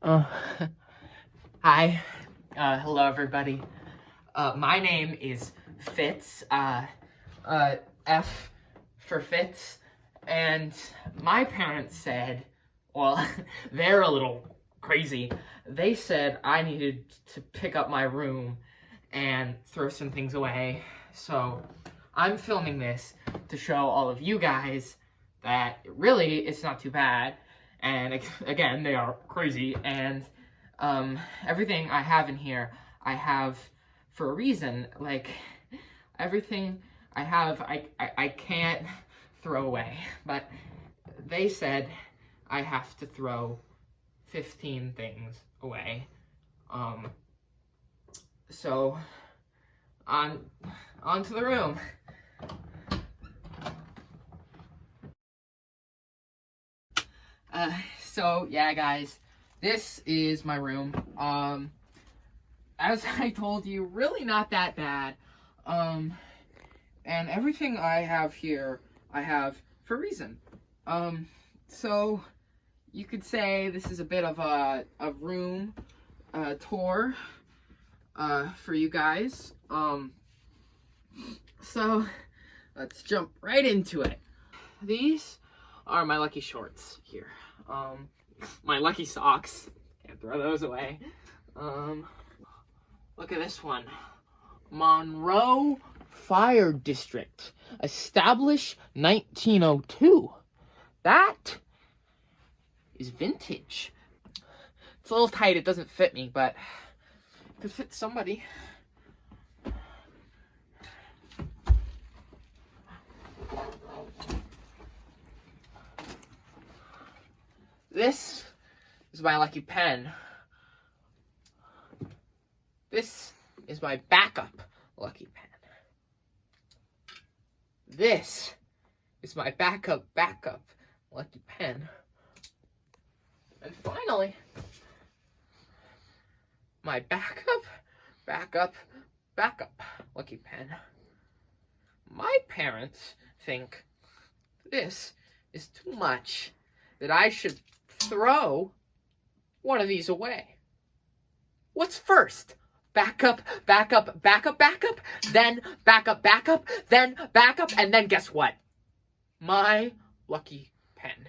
Uh, Hi. Hello everybody. My name is Fitz, F for Fitz, and my parents said, well, they're a little crazy. They said I needed to pick up my room and throw some things away, so I'm filming this to show all of you guys that really it's not too bad, and again, they are crazy, and everything I have in here, I have for a reason. Like, everything I have, I can't throw away. But they said I have to throw 15 things away. So, on to the room. So, yeah, guys, this is my room. As I told you, really not that bad. And everything I have here, I have for a reason. So you could say this is a bit of a room tour for you guys. So let's jump right into it. These are my lucky shorts here. My lucky socks. Can't throw those away. Look at this one. Monroe Fire District. Established 1902. That is vintage. It's a little tight, it doesn't fit me, but it could fit somebody. This is my lucky pen. This is my backup lucky pen. This is my backup lucky pen. And finally, my backup lucky pen. My parents think this is too much, that I should throw one of these away. What's first? Backup, then backup, then backup, and then guess what? My lucky pen.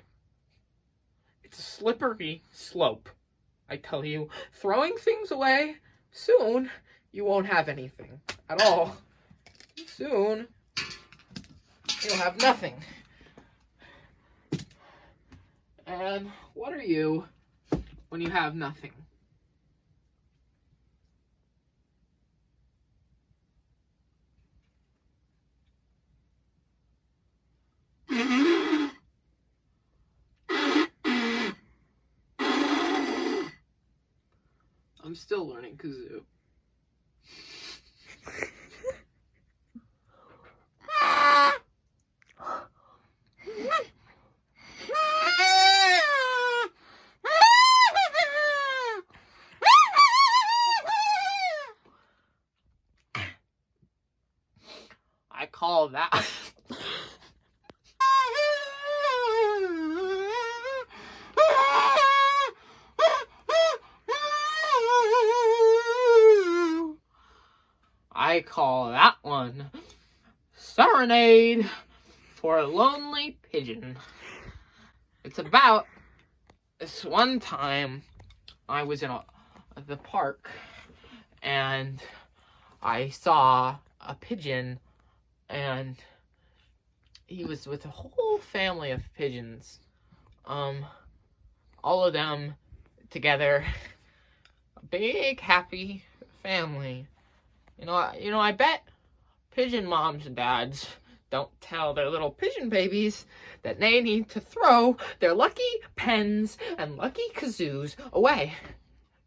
It's a slippery slope. I tell you, throwing things away, soon you won't have anything at all. Soon you'll have nothing. And what are you when you have nothing? I'm still learning kazoo. I call that... I call that one Serenade for a Lonely Pigeon. It's about this one time I was in the park and I saw a pigeon, and he was with a whole family of pigeons. All of them together. A big happy family. You know, I bet pigeon moms and dads don't tell their little pigeon babies that they need to throw their lucky pens and lucky kazoos away.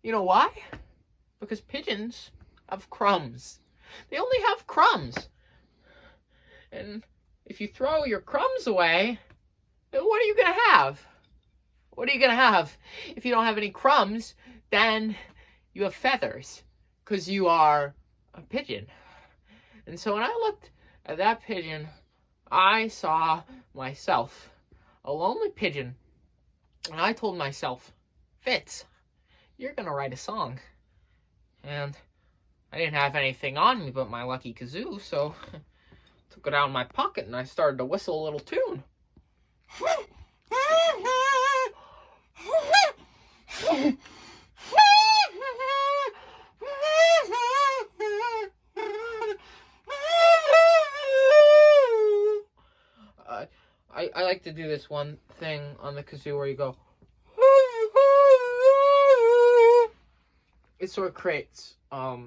You know why? Because pigeons have crumbs. They only have crumbs. And if you throw your crumbs away, then what are you going to have? What are you going to have? If you don't have any crumbs, then you have feathers, because you are a pigeon. And so when I looked at that pigeon, I saw myself, a lonely pigeon, and I told myself, Fitz, you're gonna write a song. And I didn't have anything on me but my lucky kazoo, so I took it out of my pocket and I started to whistle a little tune. I like to do this one thing on the kazoo where you go. It sort of creates a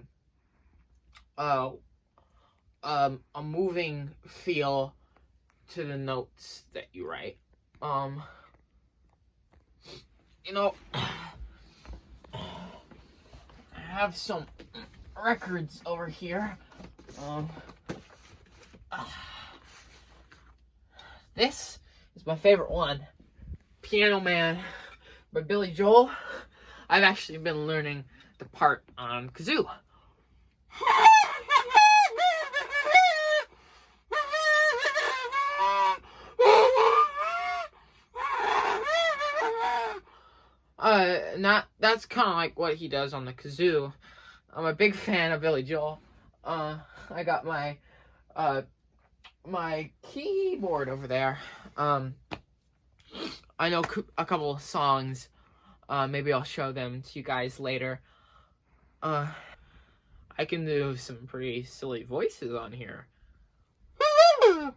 moving feel to the notes that you write. You know, I have some records over here. This is my favorite one, Piano Man by Billy Joel. I've actually been learning the part on kazoo. That's kind of like what he does on the kazoo. I'm a big fan of Billy Joel. I got my my keyboard over there. I know a couple of songs. Maybe I'll show them to you guys later. I can do some pretty silly voices on here. Mickey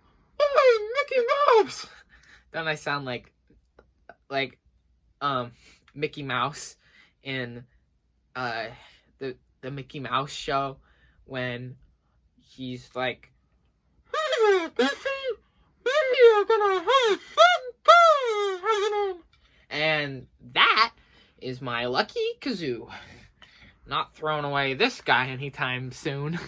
Mouse. Don't I sound like Mickey Mouse in the Mickey Mouse show when he's like, you're gonna have fun. And that is my lucky kazoo. Not throwing away this guy anytime soon.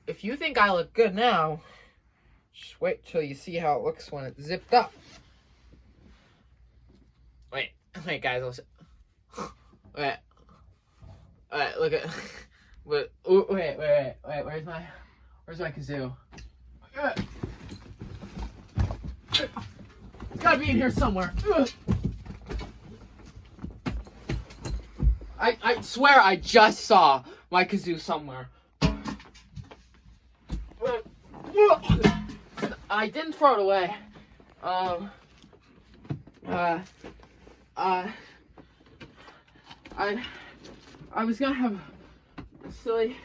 If you think I look good now, just wait till you see how it looks when it's zipped up. Wait, guys, listen. Wait, look at. Wait, where's my kazoo? It's gotta be in here somewhere. I swear I just saw my kazoo somewhere. I didn't throw it away. I was gonna have a silly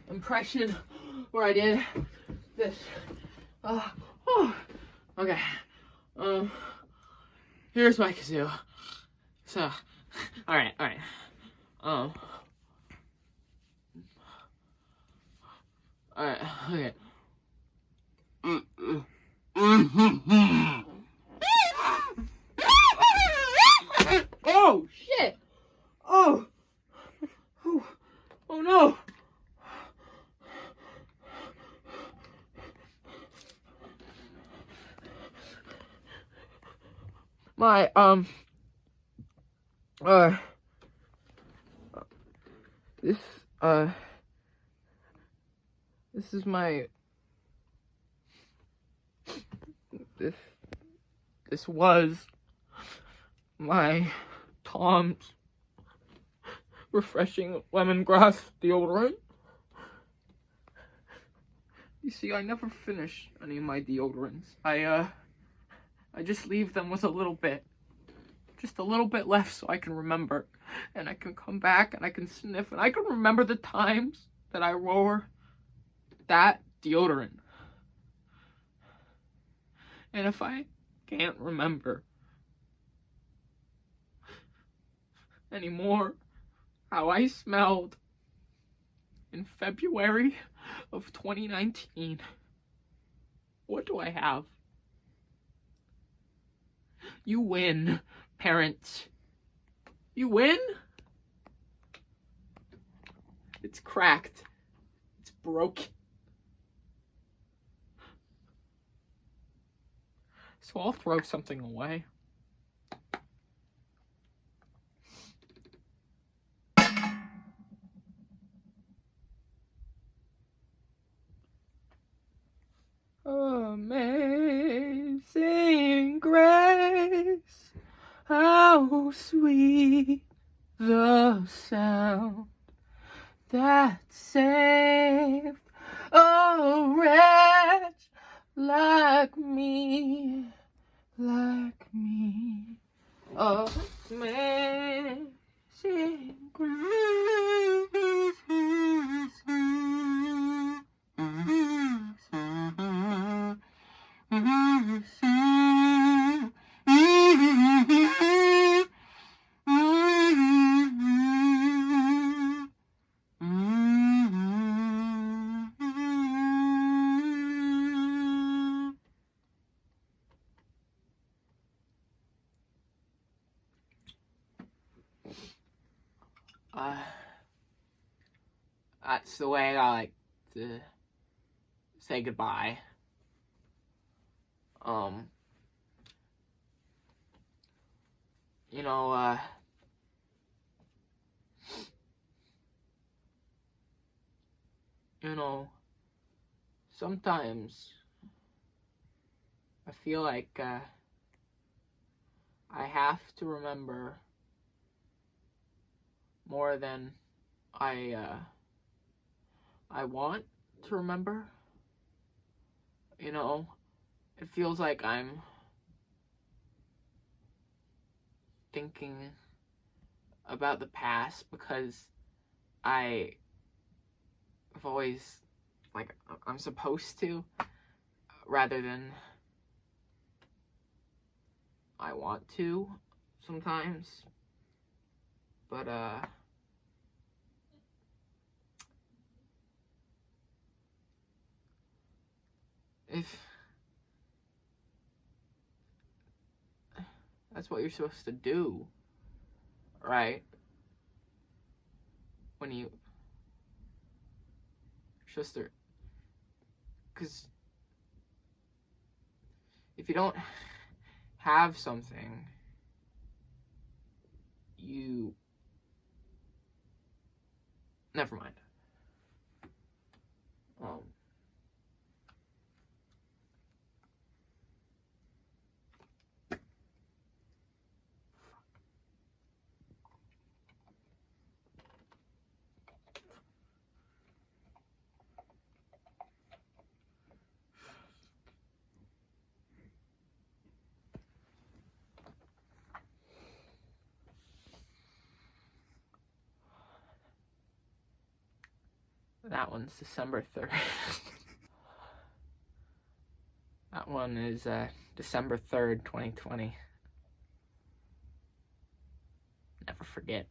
impression where I did this. Okay. Here's my kazoo. So, alright. Alright, okay. Oh, shit! Oh no! My, this is my, this was my Tom's refreshing lemongrass deodorant. You see, I never finish any of my deodorants. I just leave them with a little bit. Just a little bit left so I can remember. And I can come back and I can sniff and I can remember the times that I wore that deodorant. And if I can't remember anymore how I smelled in February of 2019, what do I have? You win, parents. You win? It's cracked. It's broken. So I'll throw something away. Oh, man. sweet the sound that saved a wretch like me, amazing that's the way I like to say goodbye. You know, sometimes I feel like I have to remember more than I want to remember. You know, it feels like I'm thinking about the past because I've always, like, I'm supposed to, rather than I want to sometimes. But if that's what you're supposed to do, right? When you're supposed to, because if you don't have something, never mind. That one's December 3rd. That one is December 3rd, 2020. Never forget.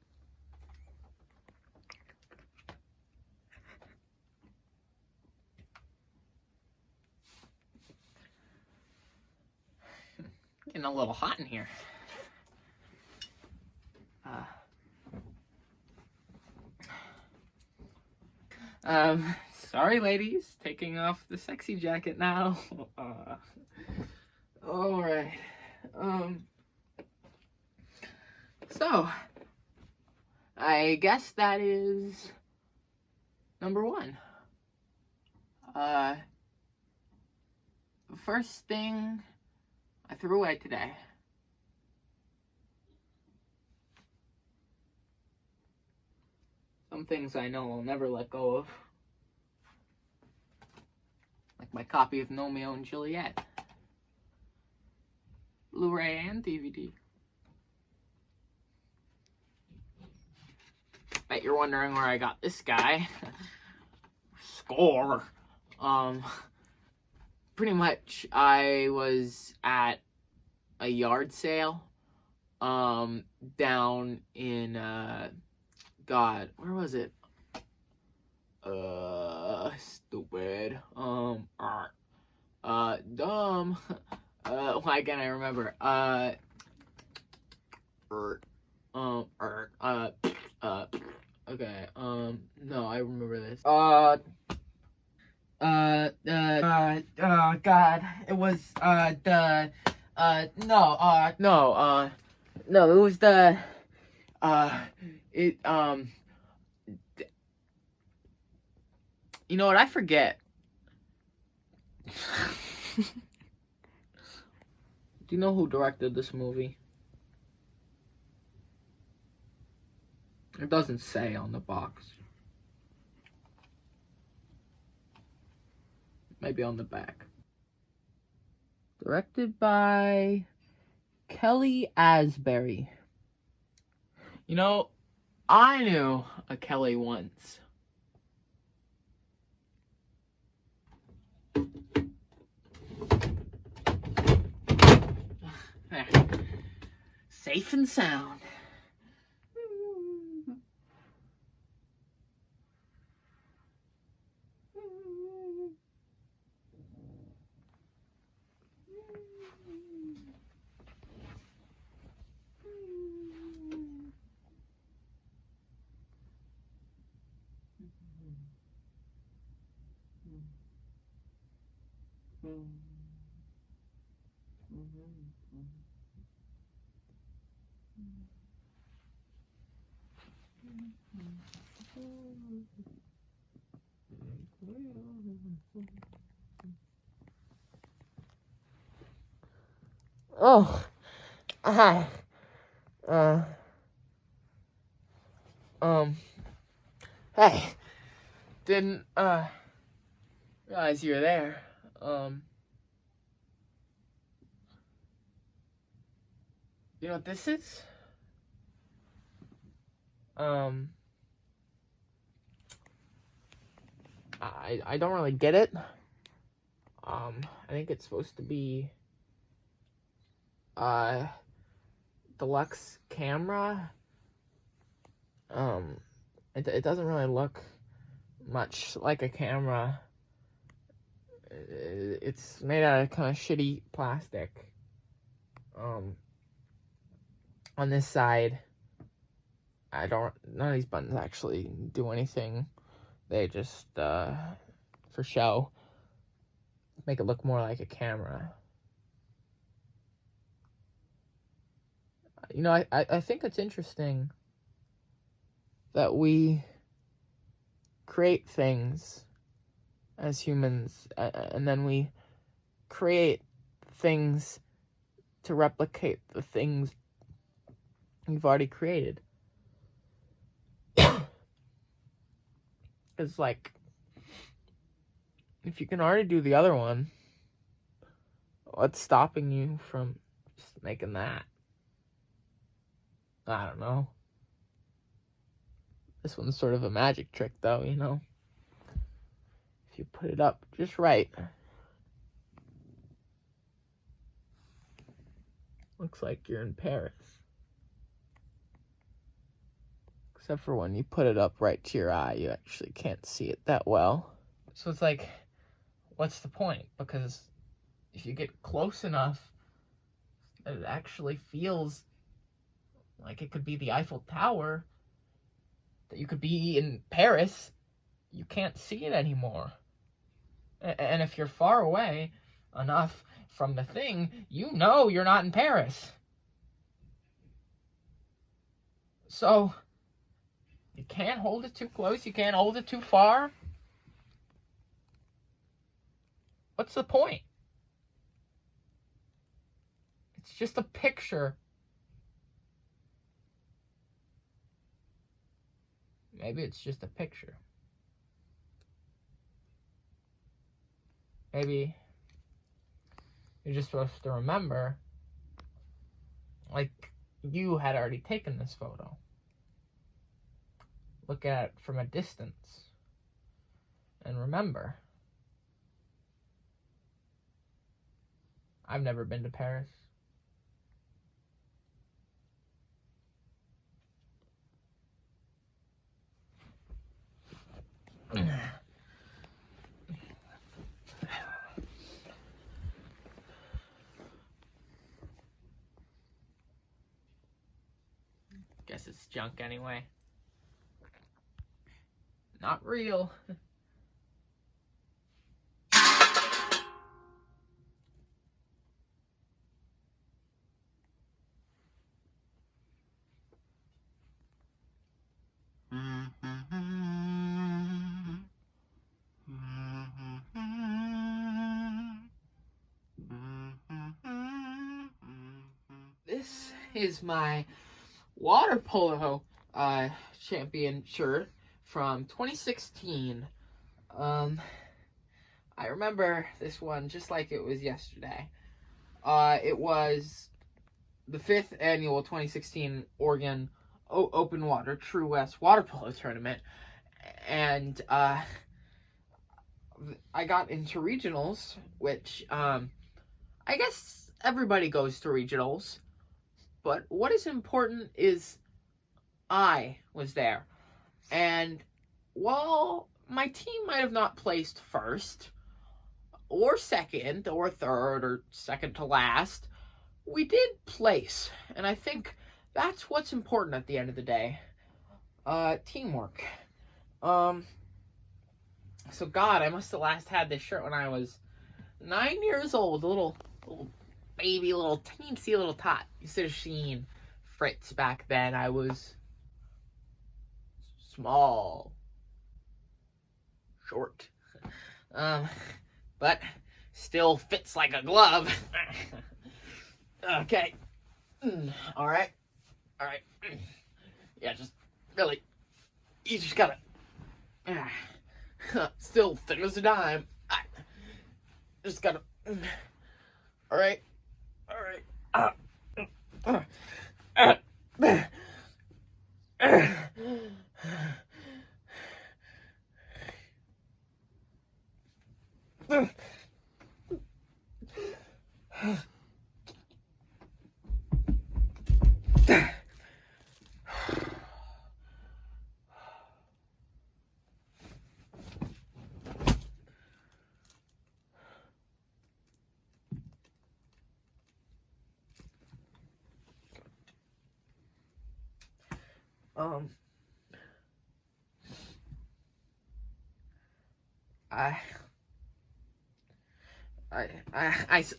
Getting a little hot in here. Sorry ladies, taking off the sexy jacket now. Alright. So, I guess that is number 1. The first thing I threw away today. Some things I know I'll never let go of. Like my copy of Romeo and Juliet. Blu-ray and DVD. Bet you're wondering where I got this guy. Score. Pretty much I was at a yard sale down in God, where was it? Stupid. Dumb. Why can't I remember? Okay, no, I remember this. God, it was, no, it was the, you know what, I forget. Do you know who directed this movie? It doesn't say on the box. Maybe on the back. Directed by Kelly Asbury. You know, I knew a Kelly once. There. Safe and sound. Oh, hi. Hey, didn't, realize you were there. You know what this is? I don't really get it. I think it's supposed to be, deluxe camera. It doesn't really look much like a camera. It's made out of kind of shitty plastic. On this side, none of these buttons actually do anything. They just, for show, make it look more like a camera. You know, I think it's interesting that we create things as humans, and then we create things to replicate the things we've already created. It's like, if you can already do the other one, what's stopping you from just making that? I don't know. This one's sort of a magic trick, though, you know? If you put it up just right. Looks like you're in Paris. Except for when you put it up right to your eye, you actually can't see it that well. So it's like, what's the point? Because if you get close enough, it actually feels like it could be the Eiffel Tower, that you could be in Paris. You can't see it anymore. And if you're far away enough from the thing, you know you're not in Paris. So, you can't hold it too close, you can't hold it too far. What's the point? It's just a picture. Maybe it's just a picture. Maybe you're just supposed to remember, like you had already taken this photo. Look at it from a distance and remember. I've never been to Paris. Guess it's junk anyway. Not real. This is my water polo champion shirt from 2016. I remember this one just like it was yesterday. It was the 5th annual 2016 Oregon Open Water True West Water Polo Tournament. And I got into regionals, which I guess everybody goes to regionals. But what is important is I was there. And while my team might have not placed first, or second, or third, or second to last, we did place. And I think that's what's important at the end of the day. Teamwork. So God, I must have last had this shirt when I was 9 years old. A little baby, little teensy little tot. You should have seen Fritz back then. I was small. Short. But still fits like a glove. Okay. Alright. Yeah, just really, you just gotta, still thick as a dime. Just gotta, alright.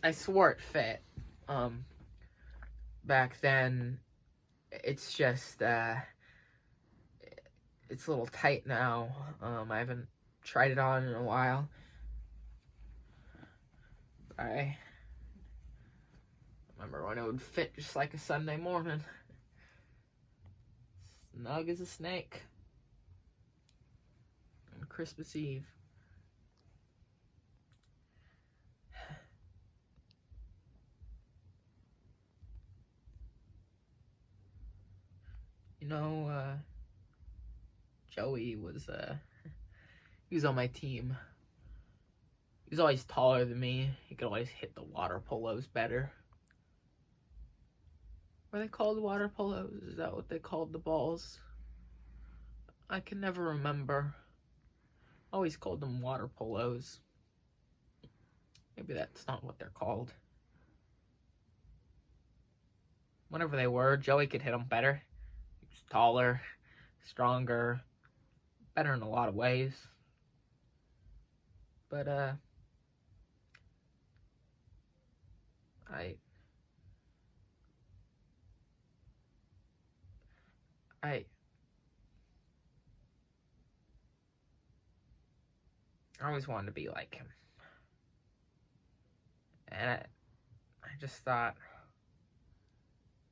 I swore it fit. Back then, it's just, it's a little tight now. I haven't tried it on in a while. I remember when it would fit just like a Sunday morning. Snug as a snake. On Christmas Eve. You know, Joey was, he was on my team. He was always taller than me. He could always hit the water polos better. Were they called water polos? Is that what they called the balls? I can never remember. Always called them water polos. Maybe that's not what they're called. Whatever they were, Joey could hit them better. He was taller, stronger, better in a lot of ways. But, I always wanted to be like him. And I just thought,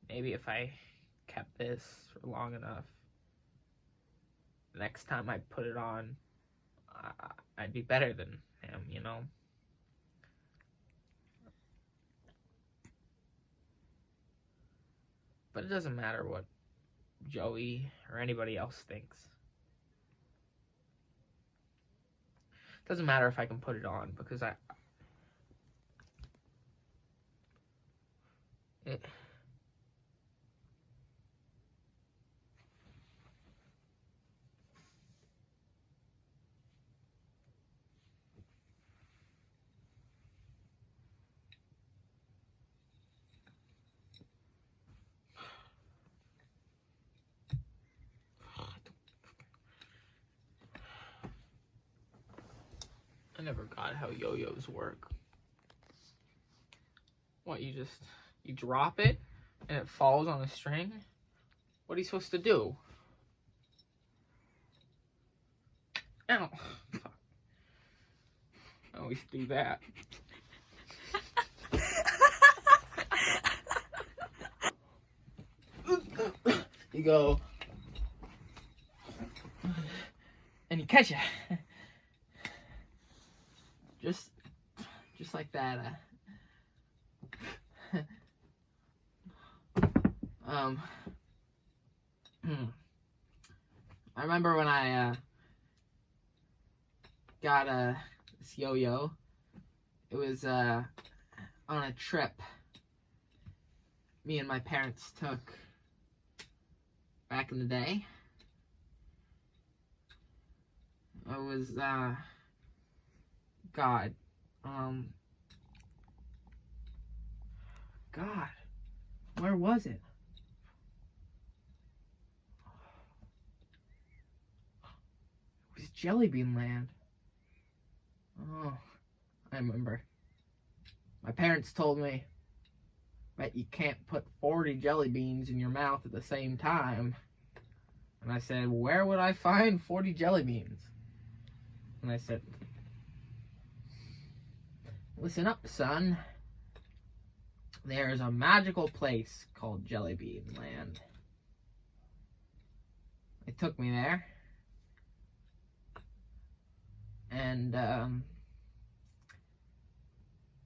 maybe if I kept this for long enough, the next time I put it on, I'd be better than him, you know? But it doesn't matter what Joey or anybody else thinks. It doesn't matter if I can put it on, because I never got how yo-yos work. What, you drop it and it falls on a string? What are you supposed to do? Ow. Fuck. I always do that. You go catch you. Just like that. I remember when I got this yo-yo. It was on a trip me and my parents took back in the day. It was God, where was it? It was Jelly Bean Land. Oh, I remember. My parents told me that you can't put 40 jelly beans in your mouth at the same time. And I said, where would I find 40 jelly beans? And I said, listen up, son. There's a magical place called Jelly Bean Land. They took me there. And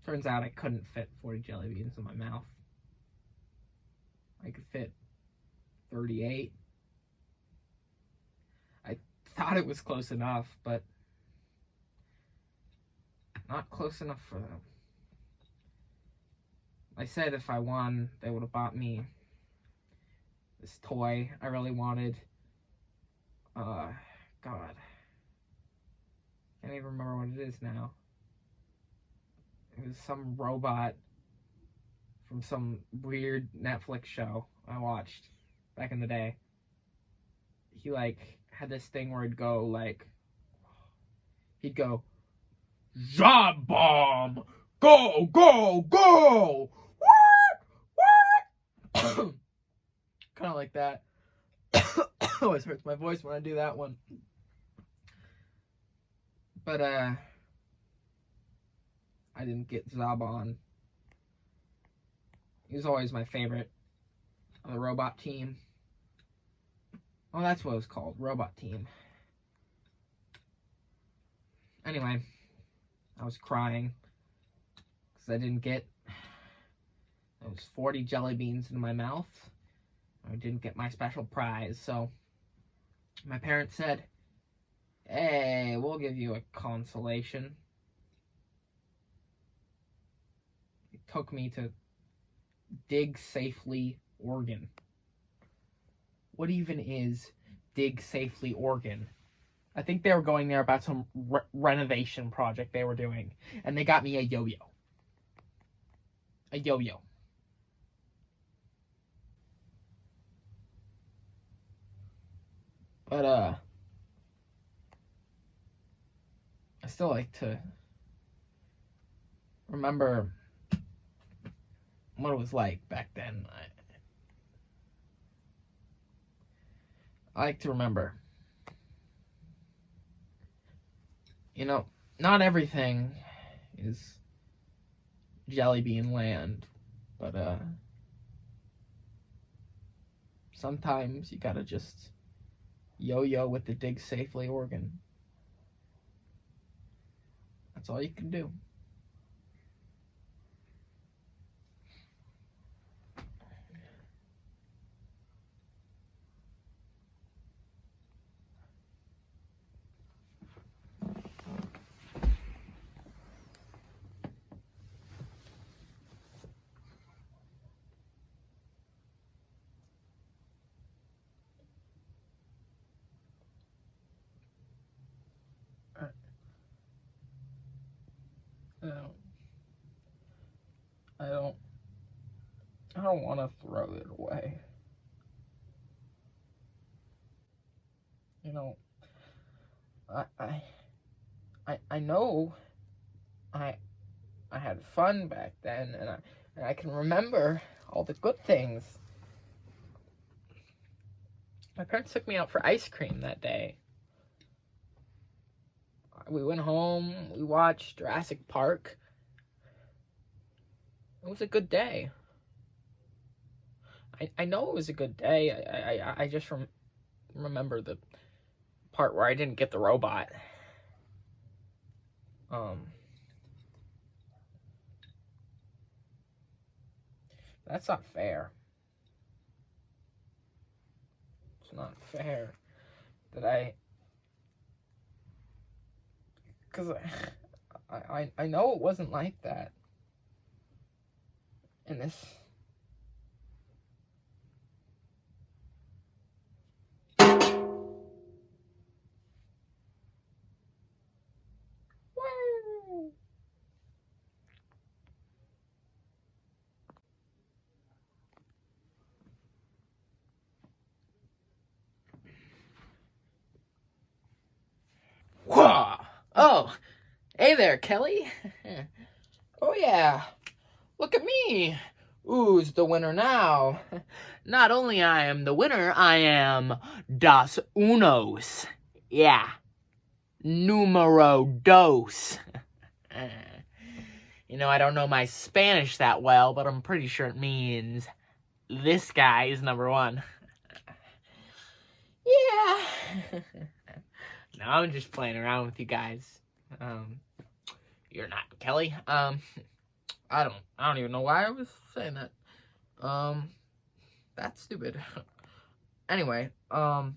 turns out I couldn't fit 40 jelly beans in my mouth. I could fit 38. I thought it was close enough, but not close enough for them. I said if I won, they would have bought me this toy I really wanted. God. Can't even remember what it is now. It was some robot from some weird Netflix show I watched back in the day. He had this thing where he'd go Job bomb! Go, go, go! What? Kind of like that. Always hurts my voice when I do that one. But I didn't get Zobon. He was always my favorite on the robot team. Oh, that's what it was called, Robot Team. Anyway, I was crying because I didn't get those 40 jelly beans in my mouth. I didn't get my special prize, so my parents said, hey, we'll give you a consolation. It took me to Dig Safely, Oregon. What even is Dig Safely, Oregon? I think they were going there about some renovation project they were doing, and they got me a yo-yo. A yo-yo. But, I still like to remember what it was like back then. I like to remember. You know, not everything is Jelly Bean Land, but, sometimes you gotta just yo-yo with the Dig Safely organ. That's all you can do. I don't want to throw it away. You know, I know I had fun back then, and I can remember all the good things. My parents took me out for ice cream that day. We went home, we watched Jurassic Park. It was a good day. I know it was a good day. I just remember the part where I didn't get the robot. That's not fair. It's not fair that because I know it wasn't like that. And this. Oh, hey there, Kelly. Oh yeah, look at me. Who's the winner now? Not only I am the winner, I am dos unos. Yeah, numero dos. You know, I don't know my Spanish that well, but I'm pretty sure it means this guy is number one. Yeah. No, I'm just playing around with you guys. You're not Kelly. I don't even know why I was saying that. That's stupid. Anyway, I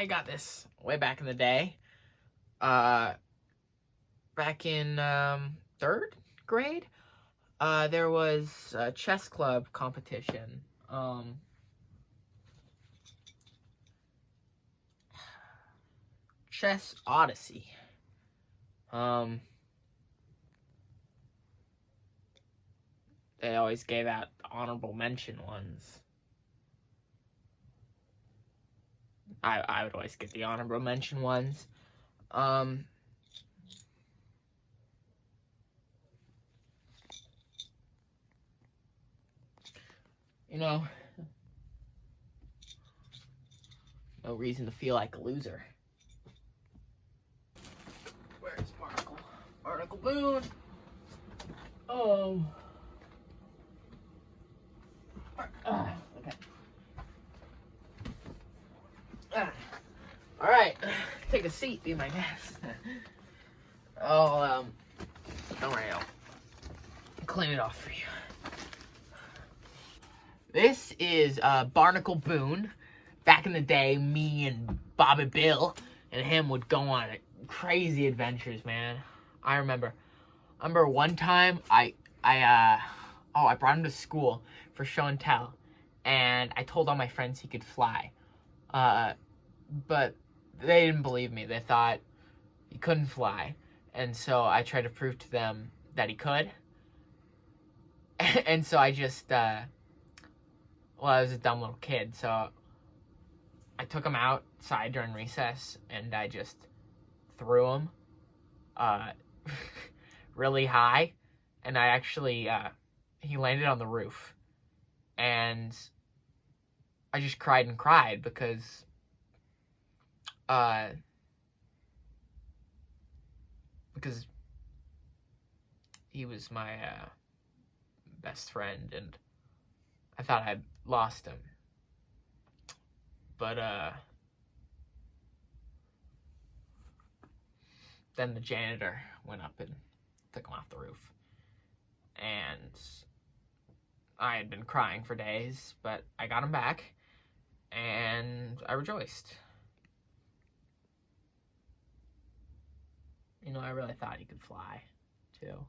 got this way back in the day. Back in 3rd grade, there was a chess club competition. Chess Odyssey. They always gave out honorable mention ones. I would always get the honorable mention ones. You know, no reason to feel like a loser. Where's Barnacle? Barnacle Boone. Okay. All right, take a seat, be my guest. Don't worry, I'll clean it off for you. This is Barnacle Boone. Back in the day, me and Bobby Bill and him would go on crazy adventures, man. I remember one time I brought him to school for show and tell, and I told all my friends he could fly. But they didn't believe me. They thought he couldn't fly. And so I tried to prove to them that he could. And so I just, I was a dumb little kid. So I took him outside during recess and I just threw him really high. And I actually, he landed on the roof. And I just cried and cried because he was my best friend and I thought I'd lost him. But then the janitor went up and took him off the roof. And I had been crying for days, but I got him back and I rejoiced. You know, I really thought he could fly, too.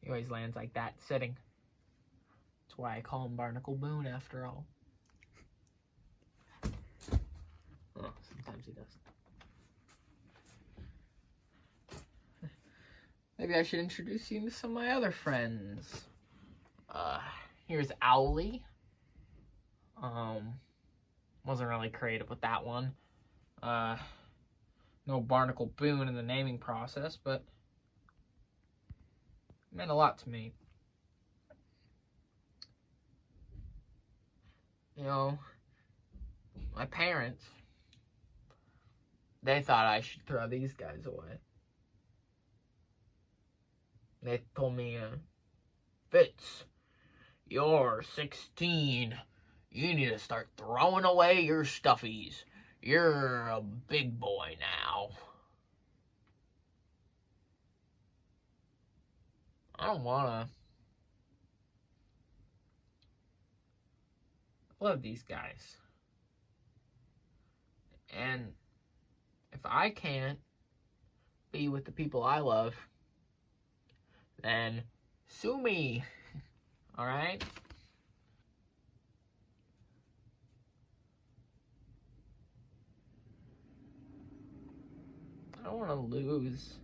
He always lands like that, sitting. That's why I call him Barnacle Boone, after all. Oh, sometimes he doesn't. Maybe I should introduce you to some of my other friends. Here's Owly. Wasn't really creative with that one. No Barnacle Boone in the naming process, but it meant a lot to me. You know, my parents, they thought I should throw these guys away. They told me, Fitz, you're 16. You need to start throwing away your stuffies. You're a big boy now. I don't wanna. I love these guys. And if I can't be with the people I love, then sue me. Alright? I don't want to lose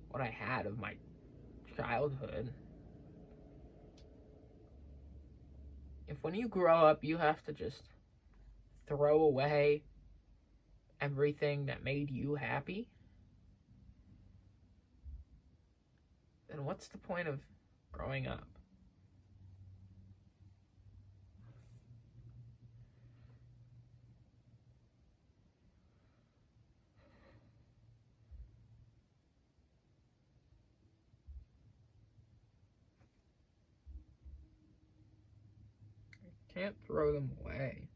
what I had of my childhood. If when you grow up you have to just throw away everything that made you happy, then what's the point of growing up? Can't throw them away.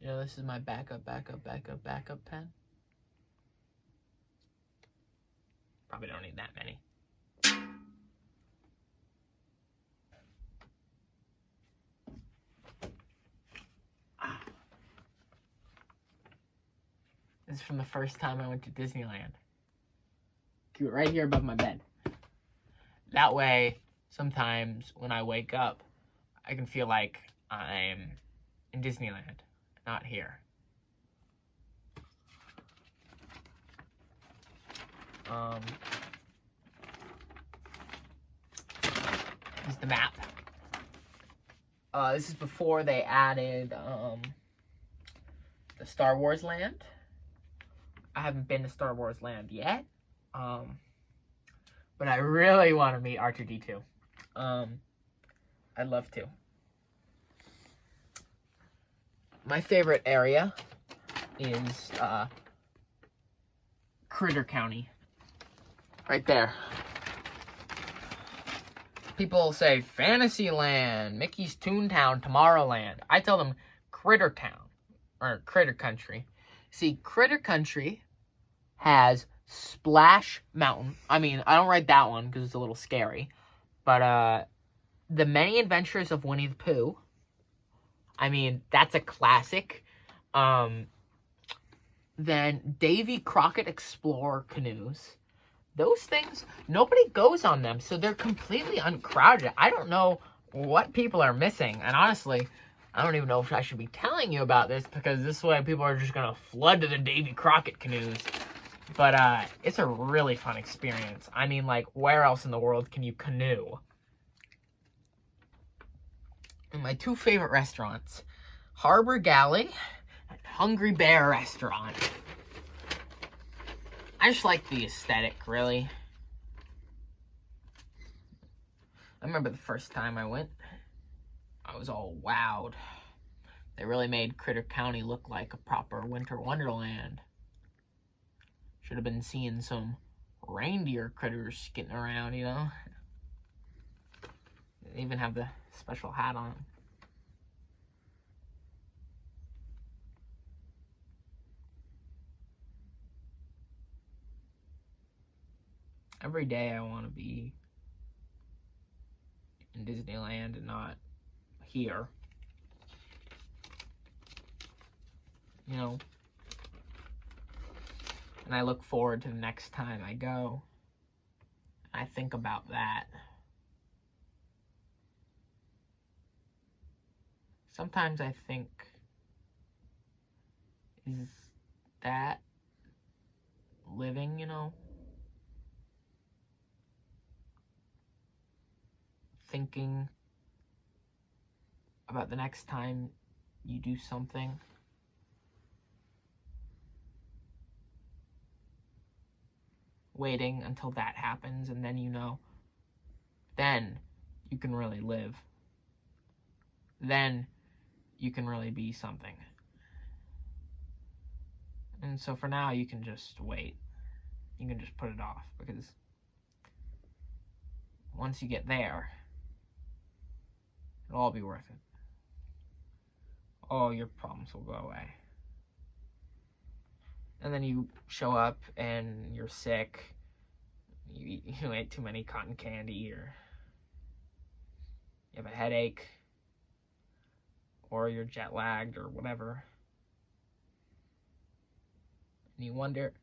You know, this is my backup pen. Probably don't need that many. This is from the first time I went to Disneyland. Keep it right here above my bed. That way, sometimes when I wake up, I can feel like I'm in Disneyland, not here. This is the map. This is before they added the Star Wars land. I haven't been to Star Wars land yet, but I really want to meet R2-D2. I'd love to. My favorite area is Critter County. Right there. People say Fantasyland, Mickey's Toontown, Tomorrowland. I tell them Critter Town, or Critter Country. See, Critter Country has Splash Mountain. I mean, I don't write that one because it's a little scary. But The Many Adventures of Winnie the Pooh. I mean, that's a classic. Then Davy Crockett Explorer canoes. Those things, nobody goes on them, so they're completely uncrowded. I don't know what people are missing. And honestly, I don't even know if I should be telling you about this, because this way people are just going to flood to the Davy Crockett canoes. But it's a really fun experience. I mean, like, where else in the world can you canoe? And my two favorite restaurants, Harbor Galley and Hungry Bear Restaurant. I just like the aesthetic, really. I remember the first time I went, I was all wowed. They really made Critter County look like a proper winter wonderland. Should have been seeing some reindeer critters getting around, you know? They even have the special hat on. Every day I want to be in Disneyland and not here. You know? And I look forward to the next time I go. I think about that. Sometimes I think, is that living, you know? Thinking about the next time you do something waiting until that happens, and then then you can really live. Then you can really be something. And so for now, you can just wait. You can just put it off, because once you get there, it'll all be worth it. All your problems will go away. And then you show up and you're sick. You ate too many cotton candy, or you have a headache, or you're jet lagged, or whatever. And you wonder,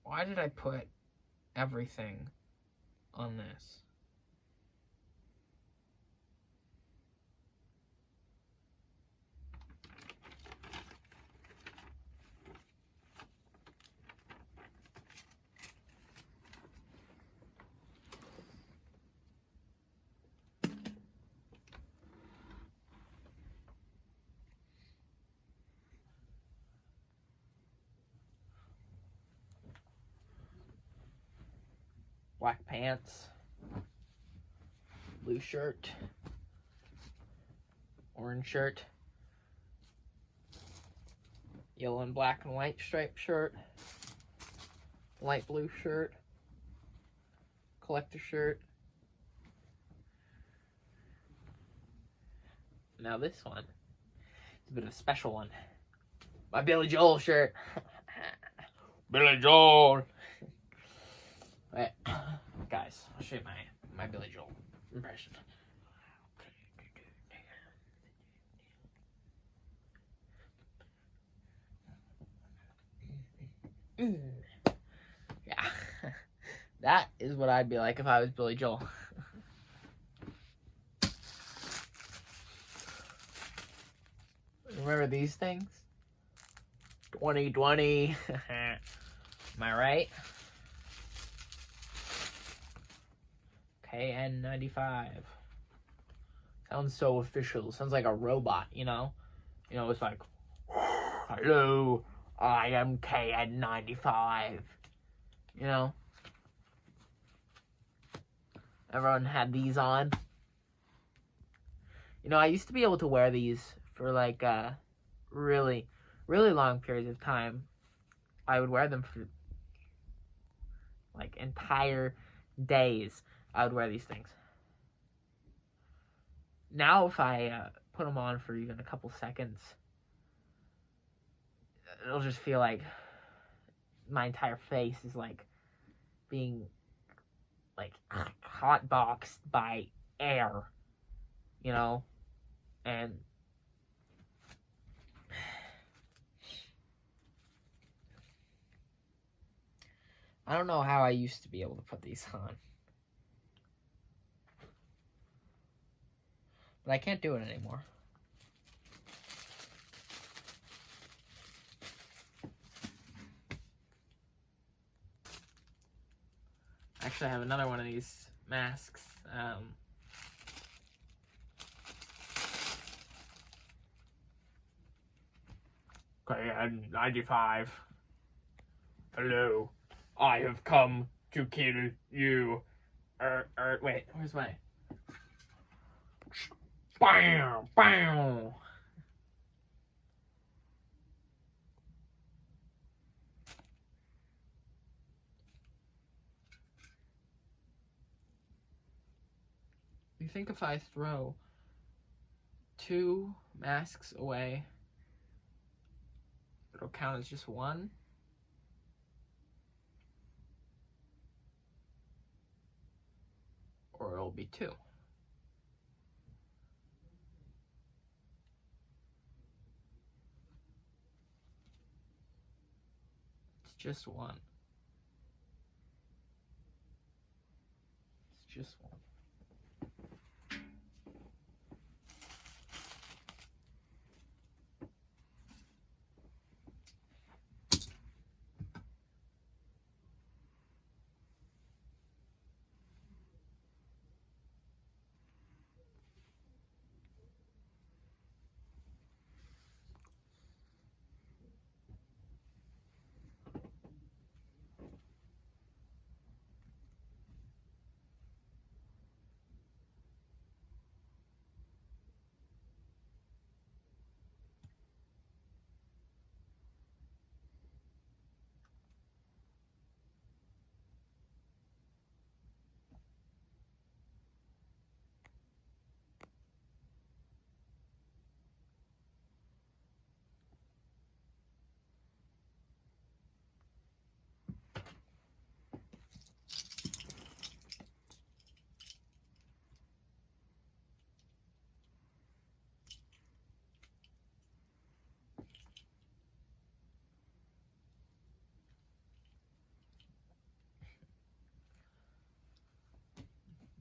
why did I put everything on this? Black pants, blue shirt, orange shirt, yellow and black and white striped shirt, light blue shirt, collector shirt. Now this one is a bit of a special one. My Billy Joel shirt. Billy Joel. Right. Guys, I'll show you my Billy Joel impression. Yeah. That is what I'd be like if I was Billy Joel. Remember these things? 2020. Am I right? KN95. Sounds so official. Sounds like a robot, you know? It's like, hello, I am KN95. Everyone had these on. I used to be able to wear these for like really, really long periods of time. I would wear them for like entire days. I would wear these things. Now if I put them on for even a couple seconds, it'll just feel like my entire face is like being like hot boxed by air, and I don't know how I used to be able to put these on. But I can't do it anymore. Actually, I have another one of these masks. KN95. Hello, I have come to kill you. Wait, where's my... Bam! Bam! You think if I throw 2 masks away, it'll count as just one? Or it'll be 2? It's just one. It's just one.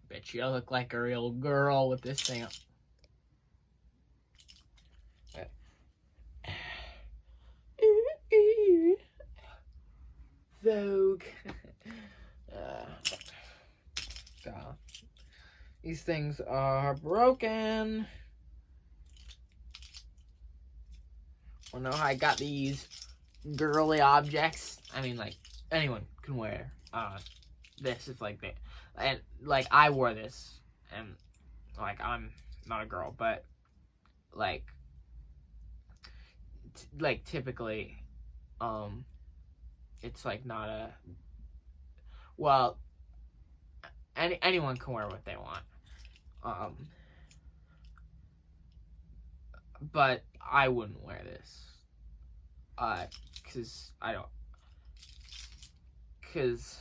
Bet you look like a real girl with this thing. Vogue. God. These things are broken. I know how I got these girly objects. I mean, like, anyone can wear this if like they, and like I wore this, and like I'm not a girl, but like typically it's like not a, well, anyone can wear what they want, but I wouldn't wear this because I don't, because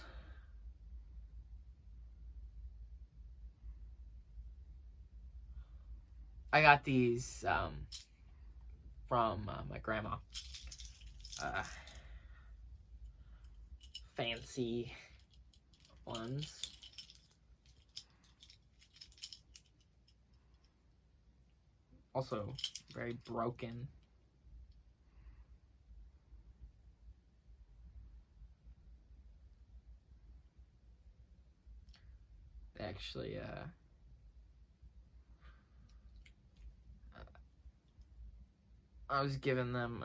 I got these from my grandma. Fancy ones. Also very broken. Actually, I was giving them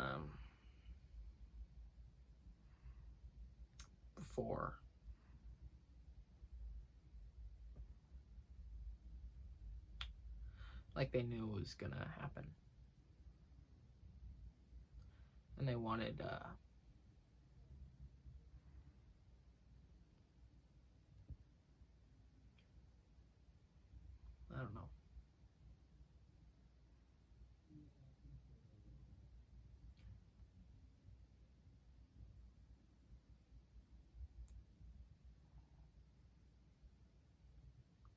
before. Like they knew it was gonna happen. And they wanted I don't know.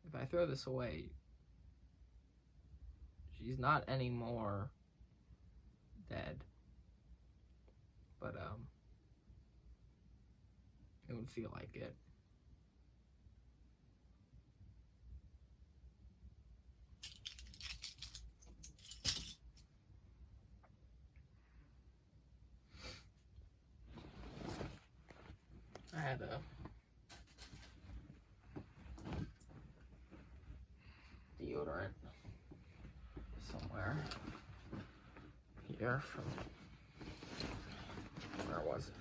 If I throw this away, she's not anymore dead. But it would feel like it. I had a deodorant somewhere here from, where was it?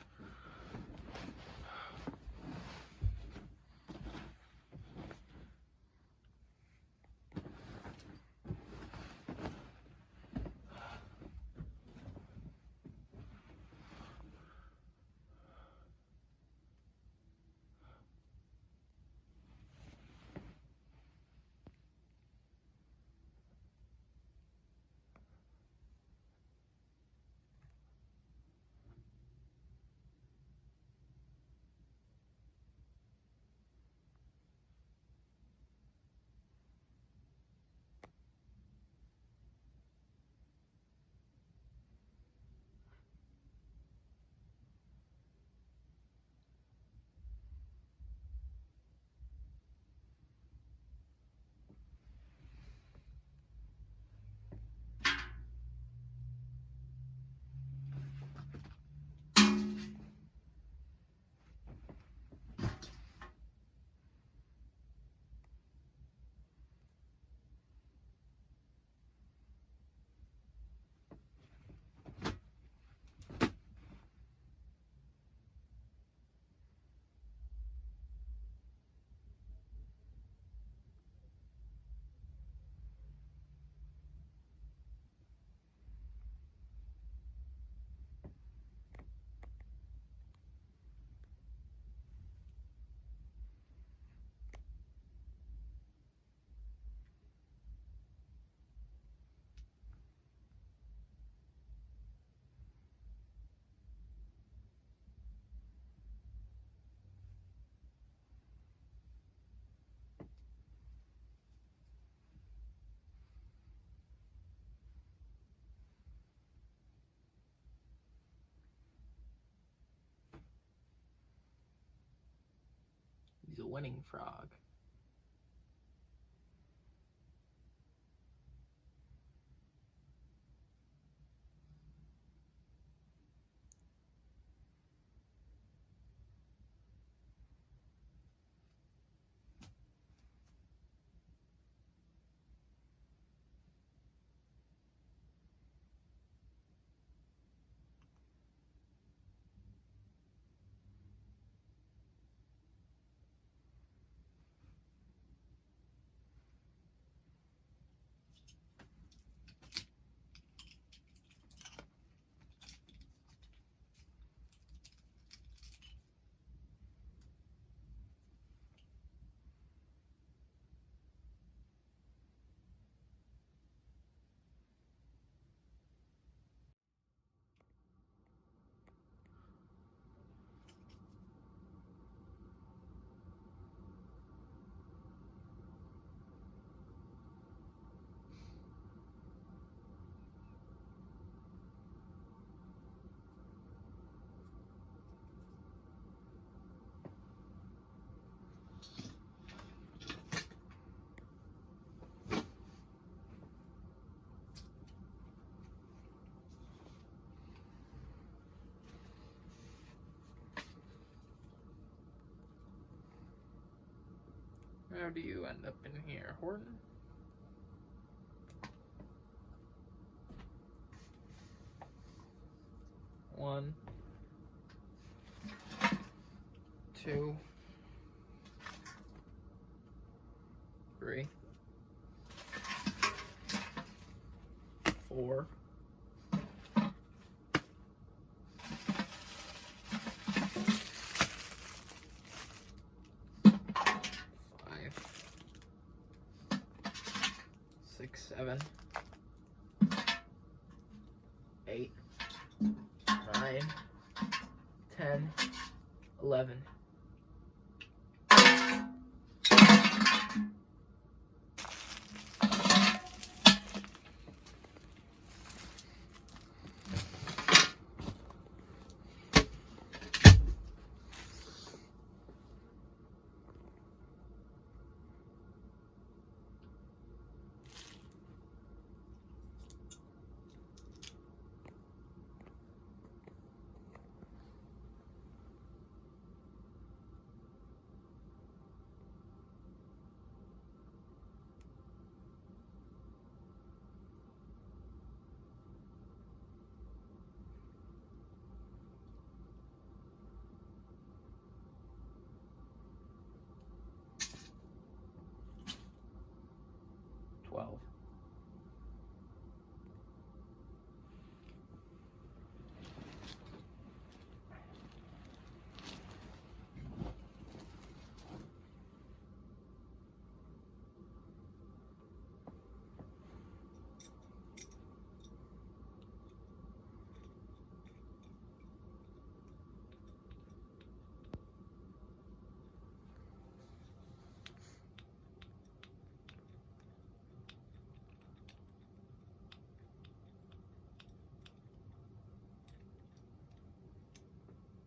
He's a winning frog. How do you end up in here, Horton? One, two, three, four, five, 6, 7, 8, 9, 10, 11.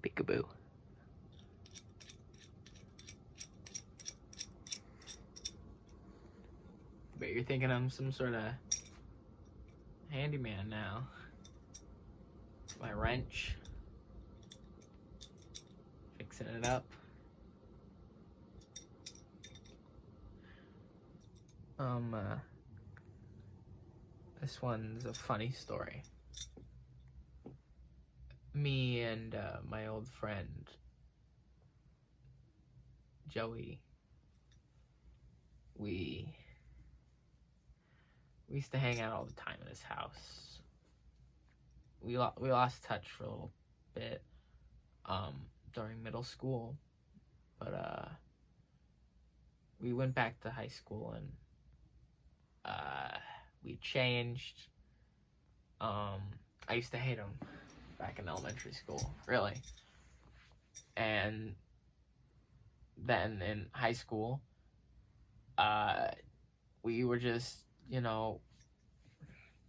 Peekaboo. But you're thinking I'm some sort of handyman now. My wrench. Fixing it up. This one's a funny story. Me and my old friend Joey, we used to hang out all the time at his house. We lost touch for a little bit during middle school, but we went back to high school and we changed. I used to hate him back in elementary school, really. And then in high school, we were just,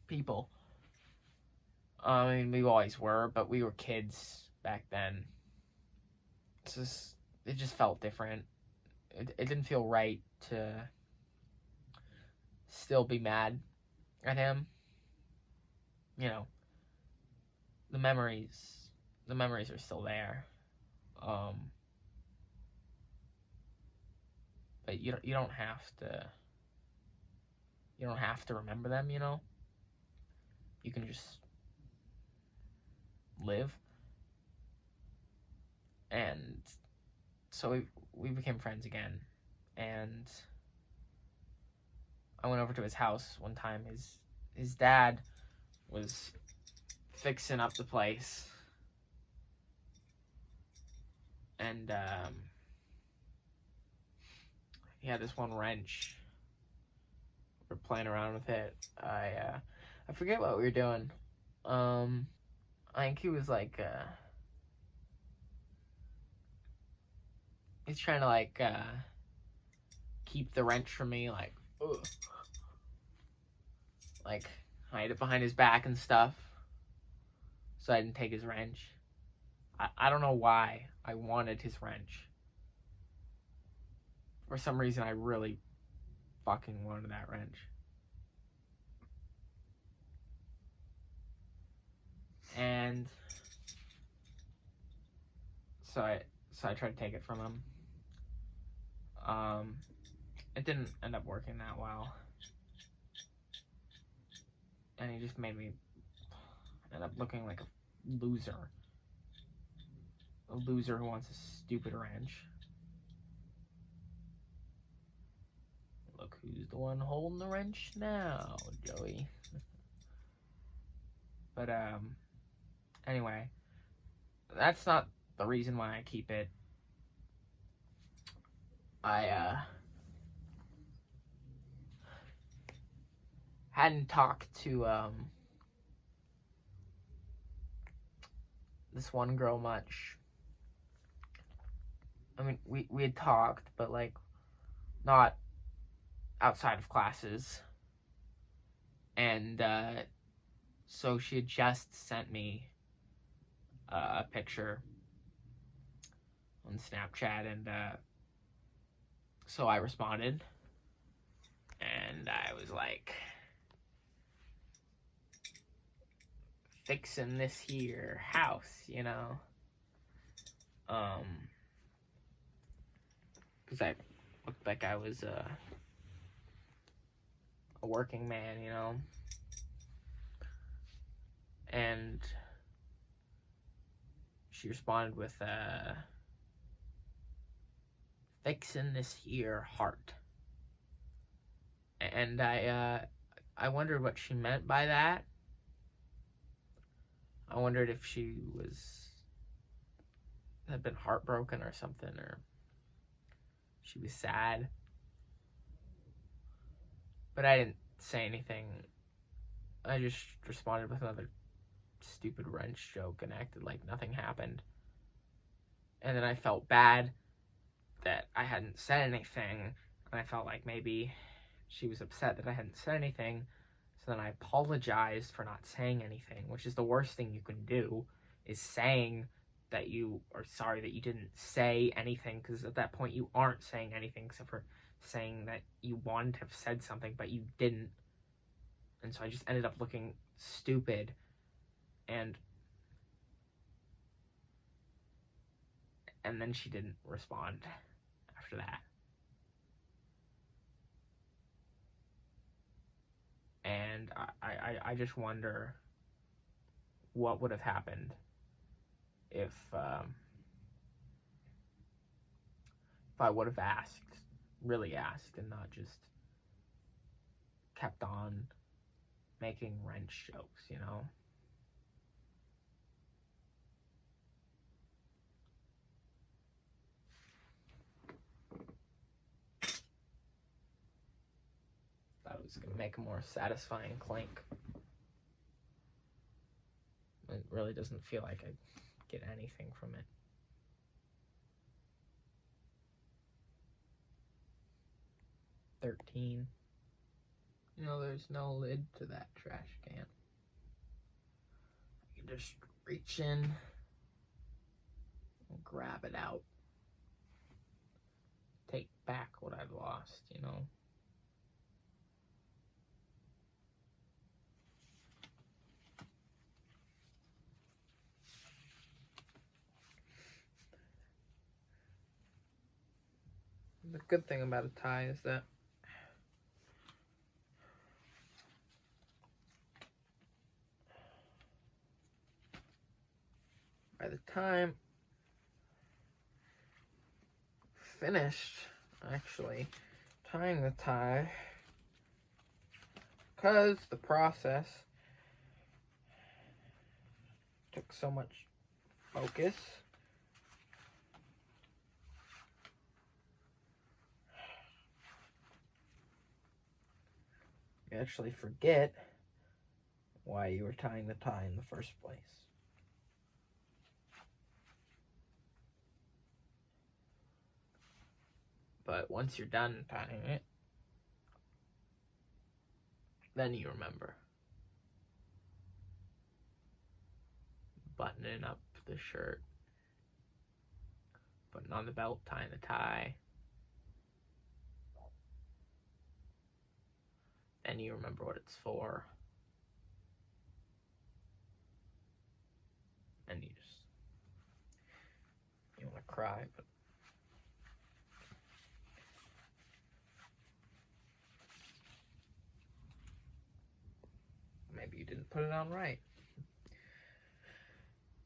people. I mean, we always were, but we were kids back then. It just felt different. It didn't feel right to still be mad at him. The memories are still there. But you don't have to remember them, You can just live. And so we became friends again. And I went over to his house one time. His dad was fixing up the place. And he had this one wrench. We were playing around with it. I forget what we were doing. I think he was like he's trying to keep the wrench from me, like hide it behind his back and stuff, so I didn't take his wrench. I don't know why I wanted his wrench. For some reason, I really fucking wanted that wrench. And so I tried to take it from him. it didn't end up working that well. And he just made me end up looking like a loser. A loser who wants a stupid wrench. Look who's the one holding the wrench now, Joey. But, anyway, that's not the reason why I keep it. I, hadn't talked to, this one girl much. I mean, we had talked, but, like, not outside of classes. And, so she had just sent me a picture on Snapchat, and, so I responded, and I was like, fixing this here house, you know, because I looked like I was a working man, you know, and she responded with, fixing this here heart, and I wondered what she meant by that. I wondered if she had been heartbroken or something, or she was sad. But I didn't say anything. I just responded with another stupid wrench joke and acted like nothing happened. And then I felt bad that I hadn't said anything, and I felt like maybe she was upset that I hadn't said anything. So then I apologized for not saying anything, which is the worst thing you can do, is saying that you are sorry that you didn't say anything, because at that point you aren't saying anything except for saying that you wanted to have said something, but you didn't. And so I just ended up looking stupid, and then she didn't respond after that. And I just wonder what would have happened if I would have really asked, and not just kept on making wrench jokes, you know? Thought it was going to make a more satisfying clink. It really doesn't feel like I get anything from it. $13. You know, there's no lid to that trash can. You can just reach in and grab it out. Take back what I've lost, you know? The good thing about a tie is that by the time finished actually tying the tie, because the process took so much focus, you actually forget why you were tying the tie in the first place. But once you're done tying it, then you remember. Buttoning up the shirt, putting on the belt, tying the tie. Then you remember what it's for. And you want to cry, but Maybe you didn't put it on right.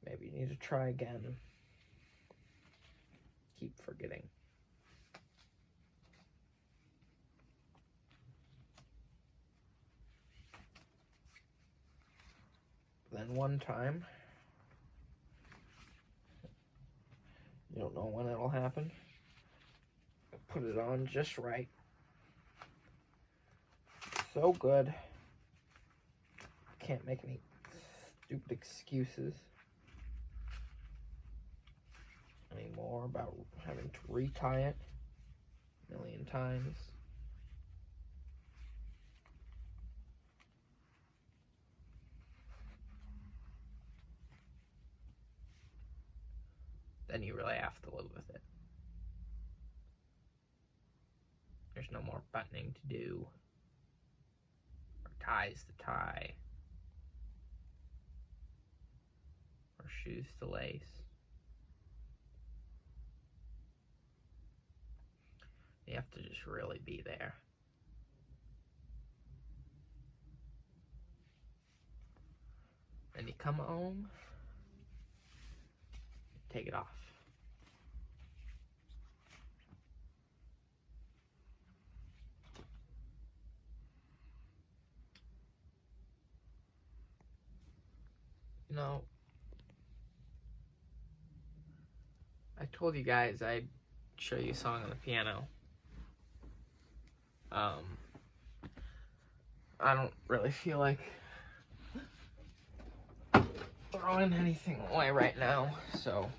Maybe you need to try again. Keep forgetting. Then one time, you don't know when it'll happen, put it on just right. So good. Can't make any stupid excuses anymore about having to retie it a million times. Then you really have to live with it. There's no more buttoning to do, or ties to tie, or shoes to lace. You have to just really be there. Then you come home, take it off. You know, I told you guys I'd show you a song on the piano. I don't really feel like throwing anything away right now, so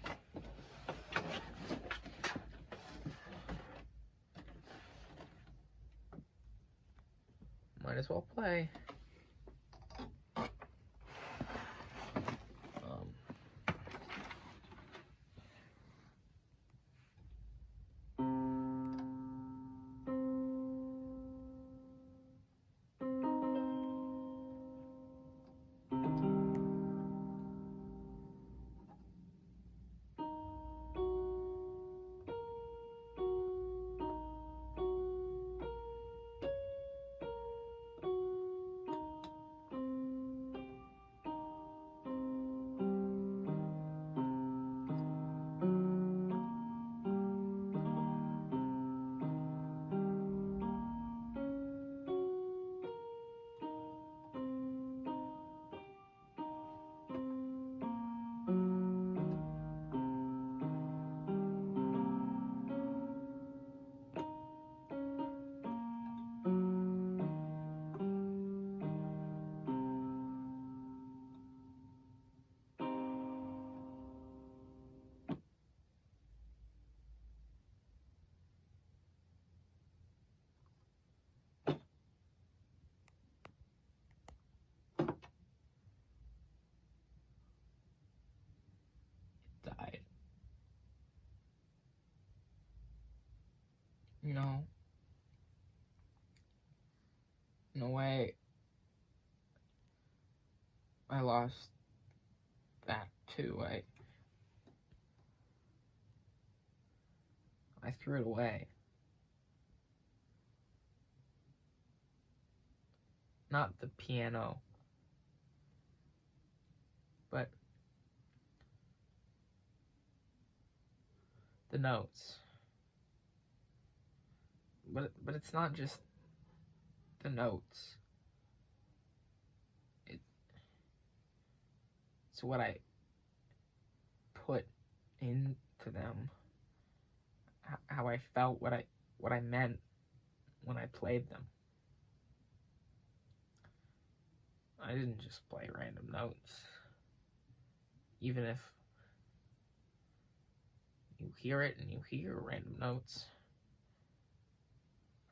might as well play. Died. You know, in a way, I lost that too. I threw it away. Not the piano, but the notes. But it's not just the notes. It's what I put into them. How I felt, what I meant when I played them. I didn't just play random notes. Even if you hear it and you hear random notes,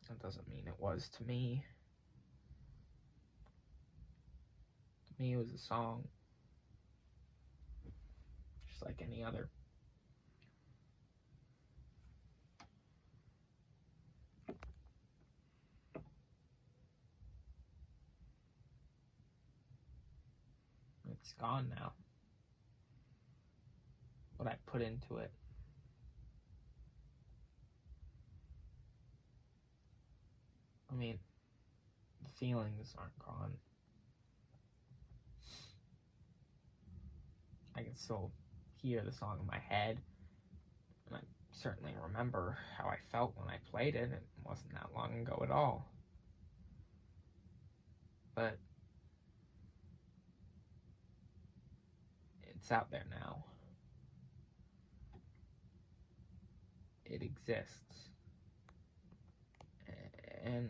that doesn't mean it was to me. To me, it was a song, just like any other. It's gone now. What I put into it. I mean, the feelings aren't gone. still hear the song in my head, and I certainly remember how I felt when I played it. It wasn't that long ago at all. But it's out there now. It exists. And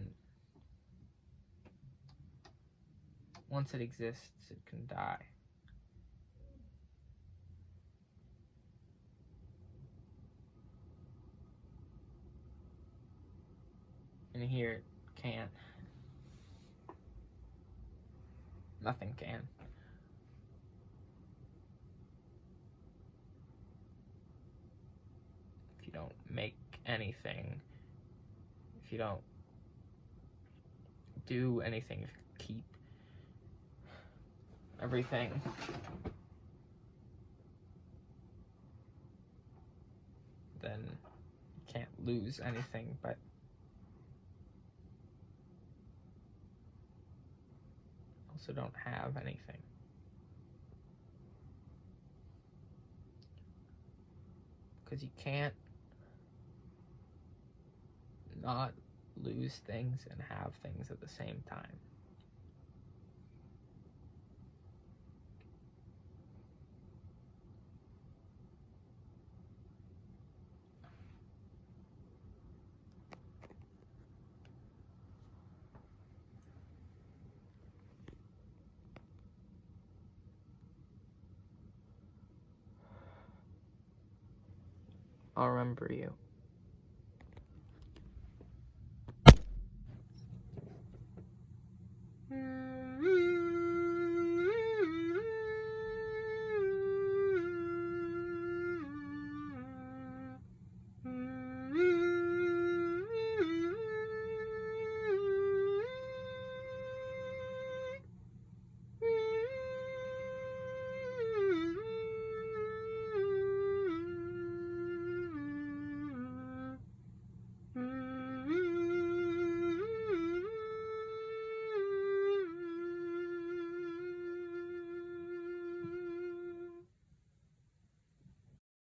once it exists, it can die. And here it can't. Nothing can. If you don't make anything, if you don't do anything, if you keep everything, then you can't lose anything, but also don't have anything. Because you can't not lose things and have things at the same time. I'll remember you.